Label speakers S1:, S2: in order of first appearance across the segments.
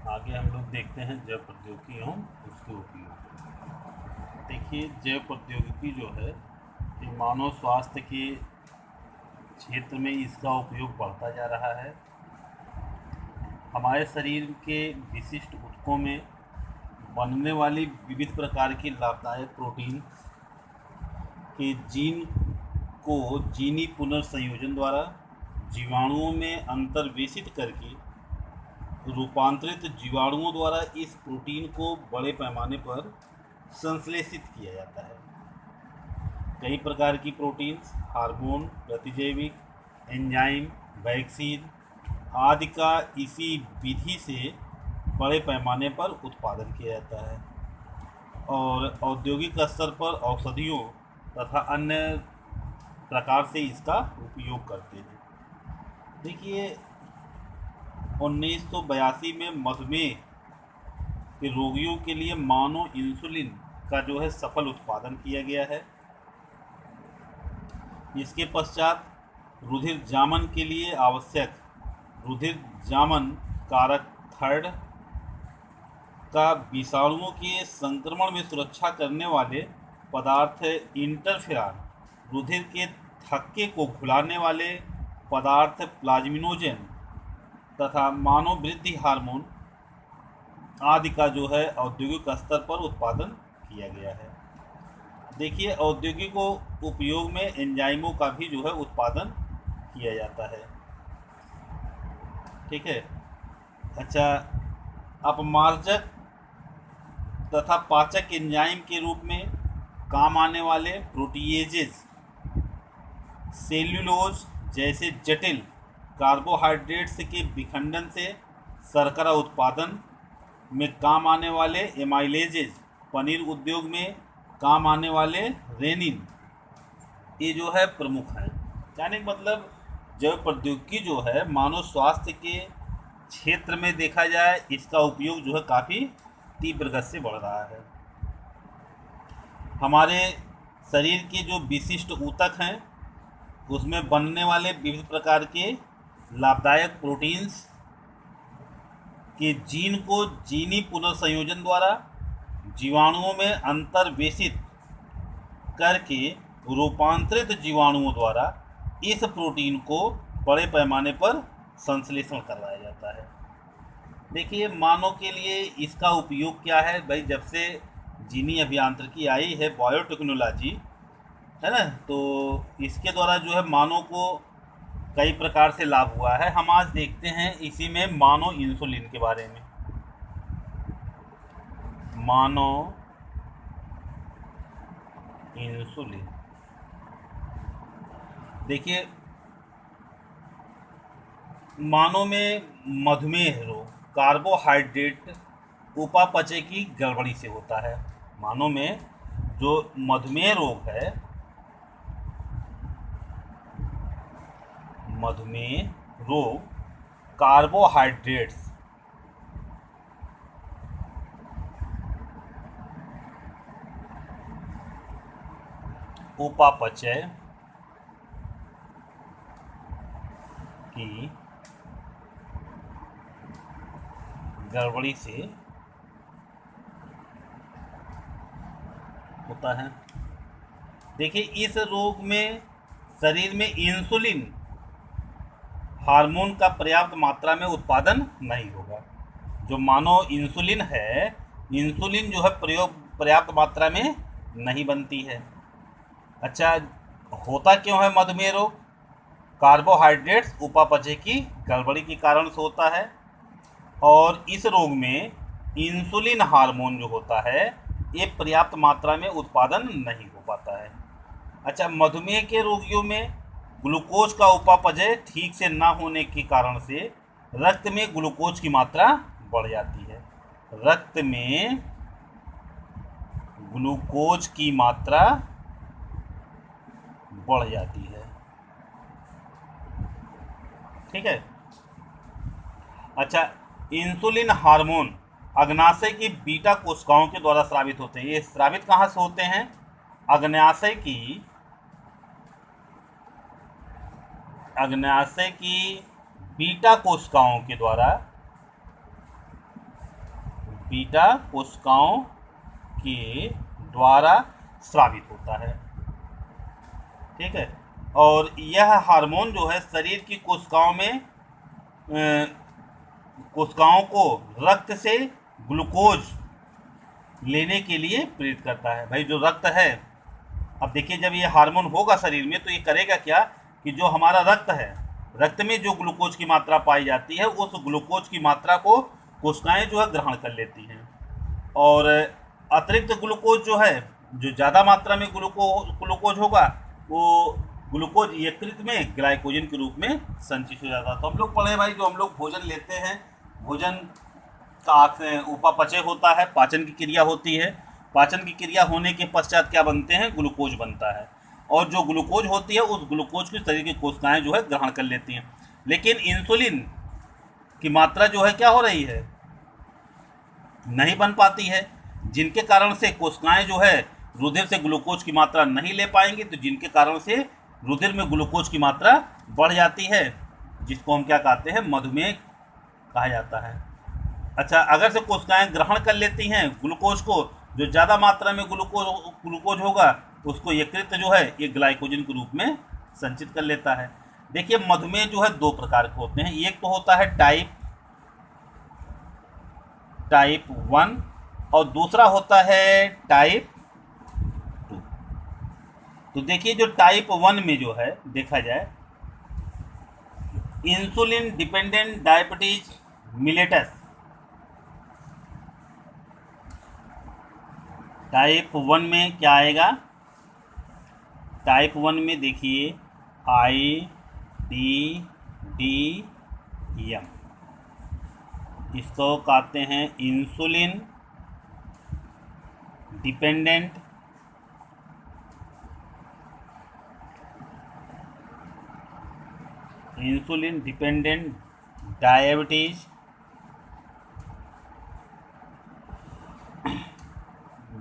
S1: आगे हम लोग देखते हैं जैव प्रौद्योगिकी एवं उसके उपयोग। देखिए, जैव प्रौद्योगिकी जो है ये मानव स्वास्थ्य के क्षेत्र में इसका उपयोग बढ़ता जा रहा है। हमारे शरीर के विशिष्ट ऊतकों में बनने वाली विविध प्रकार की लाभदायक प्रोटीन के जीन को जीनी पुनर्संयोजन द्वारा जीवाणुओं में अंतर्वेशित करके रूपांतरित जीवाणुओं द्वारा इस प्रोटीन को बड़े पैमाने पर संश्लेषित किया जाता है। कई प्रकार की प्रोटीन्स, हार्मोन, प्रतिजैविक, एंजाइम, वैक्सीन आदि का इसी विधि से बड़े पैमाने पर उत्पादन किया जाता है और औद्योगिक स्तर पर औषधियों तथा अन्य प्रकार से इसका उपयोग करते हैं। देखिए, 1982 में मधुमेह के रोगियों के लिए मानव इंसुलिन का जो है सफल उत्पादन किया गया है। इसके पश्चात रुधिर जामन के लिए आवश्यक रुधिर जामन कारक थर्ड का विषाणुओं के संक्रमण में सुरक्षा करने वाले पदार्थ इंटरफेरॉन, रुधिर के थक्के को घुलाने वाले पदार्थ प्लाज्मिनोजेन तथा मानव वृद्धि हार्मोन आदि का जो है औद्योगिक स्तर पर उत्पादन किया गया है। देखिए, औद्योगिक उपयोग में एंजाइमों का भी जो है उत्पादन किया जाता है। ठीक है। अच्छा, अपमार्जक तथा पाचक एंजाइम के रूप में काम आने वाले प्रोटीएजेज सेल्यूलोज जैसे जटिल कार्बोहाइड्रेट्स के विखंडन से शर्करा उत्पादन में काम आने वाले एमाइलेजेज, पनीर उद्योग में काम आने वाले रेनिन, ये जो है प्रमुख हैं। यानी मतलब जैव प्रौद्योगिकी जो है मानव स्वास्थ्य के क्षेत्र में देखा जाए इसका उपयोग जो है काफ़ी तीव्र गति से बढ़ रहा है। हमारे शरीर के जो विशिष्ट ऊतक हैं उसमें बनने वाले विविध प्रकार के लाभदायक प्रोटीन्स के जीन को जीनी पुनर्संयोजन द्वारा जीवाणुओं में अंतर्वेशित करके रूपांतरित जीवाणुओं द्वारा इस प्रोटीन को बड़े पैमाने पर संश्लेषण करवाया जाता है। देखिए, मानव के लिए इसका उपयोग क्या है भाई? जब से जीनी अभियांत्रिकी आई है, बायोटेक्नोलॉजी है ना, तो इसके द्वारा जो है मानव को कई प्रकार से लाभ हुआ है। हम आज देखते हैं इसी में मानव इंसुलिन के बारे में। मानव इंसुलिन, देखिए, मानव में मधुमेह रोग कार्बोहाइड्रेट उपापचय की गड़बड़ी से होता है। मानव में जो मधुमेह रोग है, मधुमेह रोग कार्बोहाइड्रेट्स उपापचय की गड़बड़ी से होता है। देखिए, इस रोग में शरीर में इंसुलिन हार्मोन का पर्याप्त मात्रा में उत्पादन नहीं होगा। जो मानव इंसुलिन है, इंसुलिन जो है पर्याप्त मात्रा में नहीं बनती है। अच्छा, होता क्यों है मधुमेह रोग? कार्बोहाइड्रेट्स उपापचय की गड़बड़ी के कारण से होता है और इस रोग में इंसुलिन हार्मोन जो होता है ये पर्याप्त मात्रा में उत्पादन नहीं हो पाता है। अच्छा, मधुमेह के रोगियों में ग्लूकोज का उपापचय ठीक से ना होने के कारण से रक्त में ग्लूकोज की मात्रा बढ़ जाती है। रक्त में ग्लूकोज की मात्रा बढ़ जाती है। ठीक है। अच्छा, इंसुलिन हार्मोन अग्नाशय की बीटा कोशिकाओं के द्वारा स्रावित होते हैं। ये स्रावित कहाँ से होते हैं? अग्नाशय की बीटा कोशिकाओं के द्वारा बीटा कोशिकाओं के द्वारा स्रावित होता है। ठीक है, और यह हार्मोन जो है शरीर की कोशिकाओं को रक्त से ग्लूकोज लेने के लिए प्रेरित करता है। भाई जो रक्त है, अब देखिए जब ये हार्मोन होगा शरीर में तो ये करेगा क्या कि जो हमारा रक्त है, रक्त में जो ग्लूकोज की मात्रा पाई जाती है उस ग्लूकोज की मात्रा को कोशिकाएं जो है ग्रहण कर लेती हैं, और अतिरिक्त ग्लूकोज जो है, जो ज़्यादा मात्रा में ग्लूकोज होगा वो ग्लूकोज यकृत में ग्लाइकोजन के रूप में संचित हो जाता है। तो हम लोग पढ़े भाई, जो हम लोग भोजन लेते हैं, भोजन का उपापचय होता है, पाचन की क्रिया होती है, पाचन की क्रिया होने के पश्चात क्या बनते हैं, ग्लूकोज बनता है, और जो ग्लूकोज होती है उस ग्लूकोज की शरीर की कोशिकाएं जो है ग्रहण कर लेती हैं। लेकिन इंसुलिन की मात्रा जो है क्या हो रही है, नहीं बन पाती है, जिनके कारण से कोशिकाएं जो है रुधिर से ग्लूकोज की मात्रा नहीं ले पाएंगी, तो जिनके कारण से रुधिर में ग्लूकोज की मात्रा बढ़ जाती है, जिसको हम क्या कहते हैं, मधुमेह कहा जाता है। अच्छा, अगर से कोशिकाएं ग्रहण कर लेती हैं ग्लूकोज को, जो ज़्यादा मात्रा में ग्लूकोज होगा उसको यकृत जो है ये ग्लाइकोजन के रूप में संचित कर लेता है। देखिए मधुमेह जो है दो प्रकार के होते हैं, एक तो होता है टाइप 1 और दूसरा होता है टाइप 2। तो देखिए जो टाइप 1 में जो है देखा जाए, insulin dependent diabetes mellitus, type 1 में क्या आएगा, टाइप 1 में देखिए IDDM, इसको कहते हैं इंसुलिन डिपेंडेंट डायबिटीज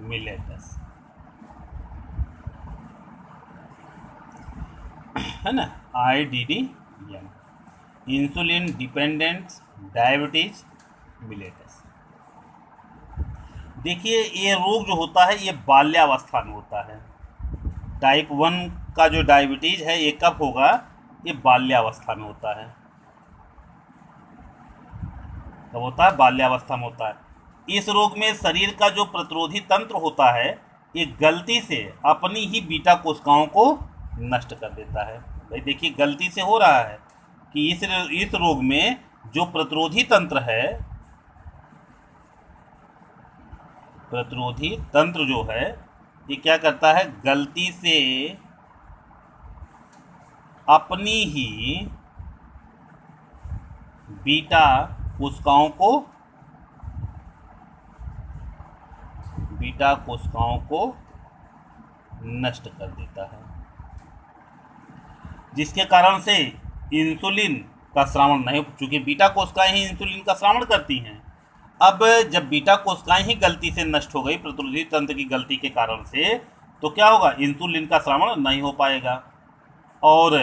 S1: मिलेटस, है ना, IDDM, insulin dependent diabetes mellitus. देखिए ये रोग जो होता है ये बाल्यावस्था में होता है। टाइप 1 का जो डायबिटीज है ये कब होगा, ये बाल्यावस्था में होता है। कब होता है, बाल्यावस्था में होता है। इस रोग में शरीर का जो प्रतिरोधी तंत्र होता है ये गलती से अपनी ही बीटा कोशिकाओं को नष्ट कर देता है। भाई देखिए गलती से हो रहा है कि इस रोग में जो प्रतिरोधी तंत्र जो है ये क्या करता है, गलती से अपनी ही बीटा कोशिकाओं को नष्ट कर देता है, जिसके कारण से इंसुलिन का स्रावण नहीं, चूंकि बीटा कोशिकाएं ही इंसुलिन का स्रावण करती हैं। अब जब बीटा कोशिकाएं ही गलती से नष्ट हो गई प्रतिरोधी तंत्र की गलती के कारण से, तो क्या होगा, इंसुलिन का स्रावण नहीं हो पाएगा और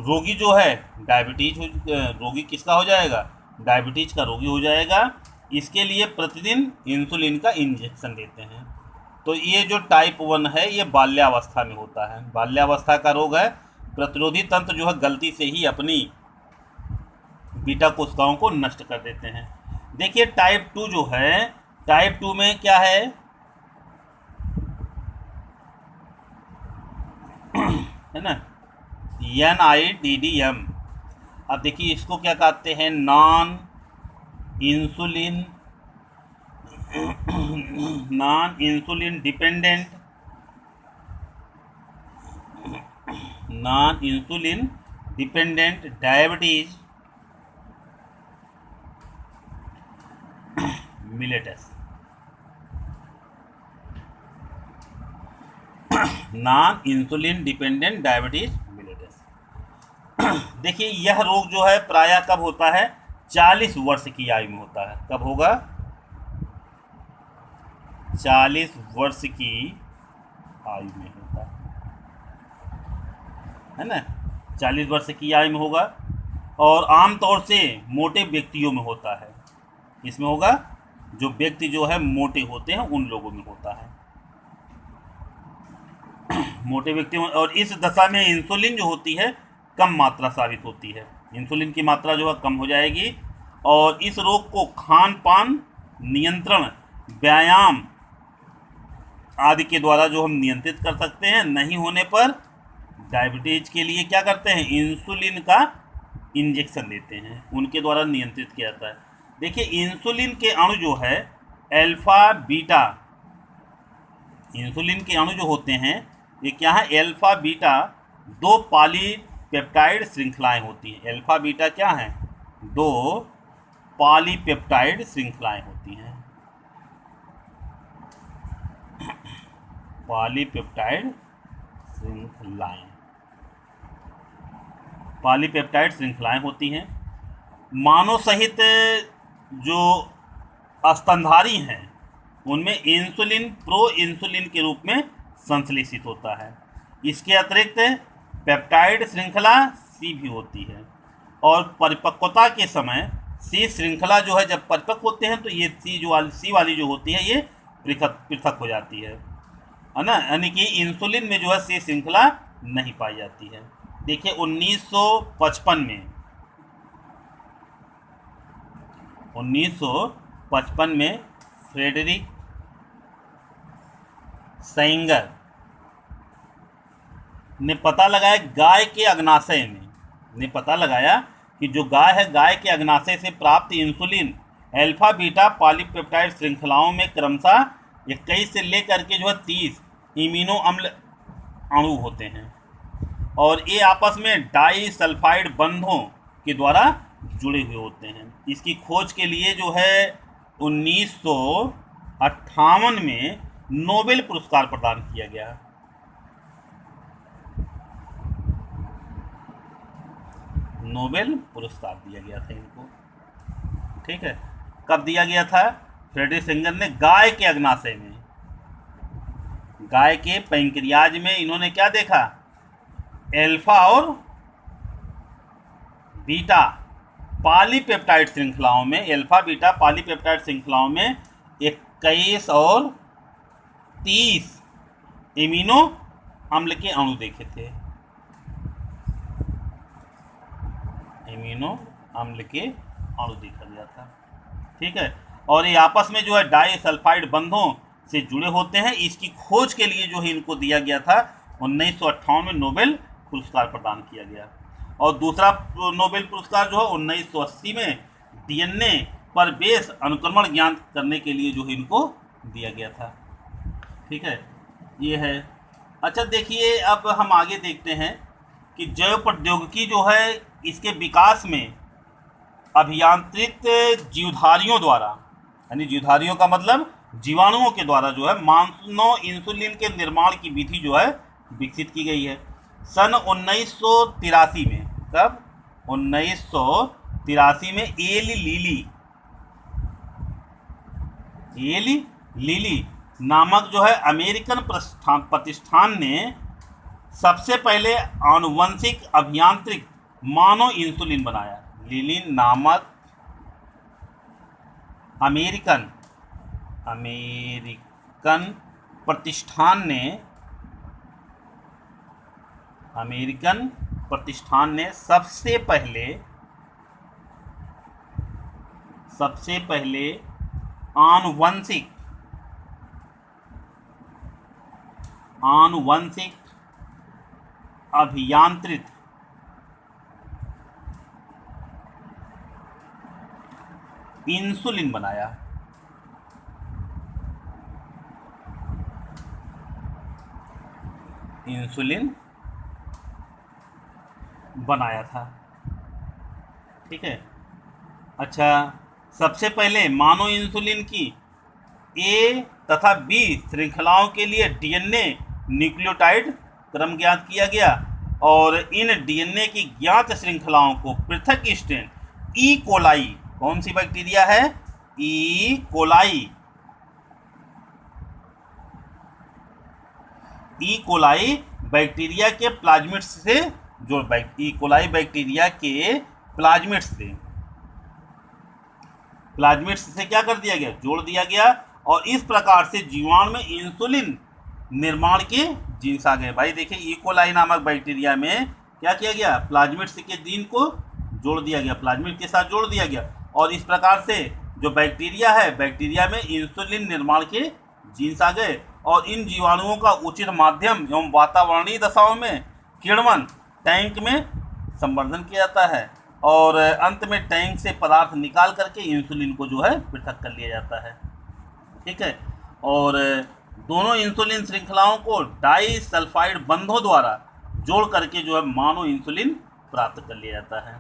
S1: रोगी जो है रोगी किसका हो जाएगा, डायबिटीज का रोगी हो जाएगा। इसके लिए प्रतिदिन इंसुलिन का इंजेक्शन देते हैं। तो ये जो टाइप 1 है ये बाल्यावस्था में होता है, बाल्यावस्था का रोग है। प्रतिरोधी तंत्र जो है गलती से ही अपनी बीटा कोशिकाओं को नष्ट कर देते हैं। देखिए टाइप 2 जो है, टाइप 2 में क्या है ना, NIDDM। अब देखिए इसको क्या कहते हैं, non insulin dependent diabetes mellitus, non insulin dependent diabetes mellitus. देखिए यह रोग जो है प्रायः कब होता है, 40 वर्ष की आयु में होता है। कब होगा, 40 वर्ष की आयु में होता है ना, 40 वर्ष की आयु में होगा और आमतौर से मोटे व्यक्तियों में होता है। इसमें होगा जो व्यक्ति जो है मोटे होते हैं उन लोगों में होता है, मोटे व्यक्ति। और इस दशा में इंसुलिन जो होती है कम मात्रा साबित होती है, इंसुलिन की मात्रा जो है कम हो जाएगी। और इस रोग को खान पान नियंत्रण, व्यायाम आदि के द्वारा जो हम नियंत्रित कर सकते हैं। नहीं होने पर डायबिटीज के लिए क्या करते हैं, इंसुलिन का इंजेक्शन देते हैं, उनके द्वारा नियंत्रित किया जाता है। देखिए इंसुलिन के अणु जो है अल्फा बीटा, इंसुलिन के अणु जो होते हैं ये क्या है, अल्फा बीटा 2 पॉलीपेप्टाइड श्रृंखलाएं होती हैं। अल्फा बीटा क्या है, 2 पॉलीपेप्टाइड श्रृंखलाएं होती हैं, पॉलीपेप्टाइड श्रृंखलाएं, पॉलीपेप्टाइड श्रृंखलाएं होती हैं। मानव सहित जो स्तनधारी हैं उनमें इंसुलिन प्रो इंसुलिन के रूप में संश्लेषित होता है। इसके अतिरिक्त पेप्टाइड श्रृंखला सी भी होती है। और परिपक्वता के समय सी श्रृंखला जो है जब परिपक्व होते हैं तो ये सी वाली जो होती है ये पृथक हो जाती है ना, यानी कि इंसुलिन में जो है सी श्रृंखला नहीं पाई जाती है। देखिए 1955 में फ्रेडरिक सेंगर ने पता लगाया गाय के अग्नाशय में, ने पता लगाया कि जो गाय है, गाय के अग्नाशय से प्राप्त इंसुलिन अल्फा बीटा पॉलीपेप्टाइड श्रृंखलाओं में क्रमशः 21 से लेकर के जो है 30 इम्यूनो अम्ल अणु होते हैं और ये आपस में डाई सल्फाइड बंधों के द्वारा जुड़े हुए होते हैं। इसकी खोज के लिए जो है 1958 में नोबेल पुरस्कार प्रदान किया गया। नोबेल पुरस्कार दिया गया था इनको, ठीक है। कब दिया गया था, फ्रेडरिक सेंगर ने गाय के अग्नाशय में, गाय के पैंक्रियाज में इन्होंने क्या देखा, अल्फा और बीटा पॉलीपेप्टाइड श्रृंखलाओं में, अल्फा बीटा पॉलीपेप्टाइड श्रृंखलाओं में 21 और 30 इम्यूनो अम्ल के अणु देखे थे, इम्यूनो अम्ल के अणु देखा गया था, ठीक है। और ये आपस में जो है डाई सल्फाइड बंधों से जुड़े होते हैं। इसकी खोज के लिए जो है इनको दिया गया था 1958 में नोबेल पुरस्कार प्रदान किया गया। और दूसरा नोबेल पुरस्कार जो है 1980 में डीएनए पर बेस अनुक्रमण ज्ञात करने के लिए जो है इनको दिया गया था, ठीक है। ये है। अच्छा देखिए अब हम आगे देखते हैं कि जैव प्रौद्योगिकी जो है इसके विकास में अभियांत्रित जीवधारियों द्वारा, यानी जीवधारियों का मतलब जीवाणुओं के द्वारा जो है मानव इंसुलिन के निर्माण की विधि जो है विकसित की गई है। सन 1983 में, कब, 1983 में एली लीली नामक जो है अमेरिकन प्रतिष्ठान ने सबसे पहले आनुवंशिक अभियांत्रिक मानव इंसुलिन बनाया। लिली नामक अमेरिकन प्रतिष्ठान ने सबसे पहले आनुवंशिक अभियांत्रिक इंसुलिन बनाया। था, ठीक है। अच्छा, सबसे पहले मानव इंसुलिन की ए तथा बी श्रृंखलाओं के लिए डीएनए न्यूक्लियोटाइड क्रम ज्ञात किया गया और इन डीएनए की ज्ञात श्रृंखलाओं को पृथक स्ट्रेन ई कोलाई, कौन सी बैक्टीरिया है, ई कोलाई बैक्टीरिया के प्लाज्मिड्स से ई कोलाई बैक्टीरिया के प्लाज्मिड्स से प्लाज्मिड से क्या कर दिया गया, जोड़ दिया गया, और इस प्रकार से जीवाणु में इंसुलिन निर्माण के जीन्स आ गए। भाई देखिए इकोलाई नामक बैक्टीरिया में क्या किया गया, प्लाज्मिड के जीन को जोड़ दिया गया, प्लाज्मिड के साथ जोड़ दिया गया, और इस प्रकार से जो बैक्टीरिया है, बैक्टीरिया में इंसुलिन निर्माण के जीन्स आ गए, और इन जीवाणुओं का उचित माध्यम एवं वातावरणीय दशाओं में किण्वन टैंक में संवर्धन किया जाता है, और अंत में टैंक से पदार्थ निकाल करके इंसुलिन को जो है पृथक कर लिया जाता है। ठीक है, और दोनों इंसुलिन श्रृंखलाओं को डाइसल्फाइड बंधों द्वारा जोड़ करके जो है मानो इंसुलिन प्राप्त कर लिया जाता है।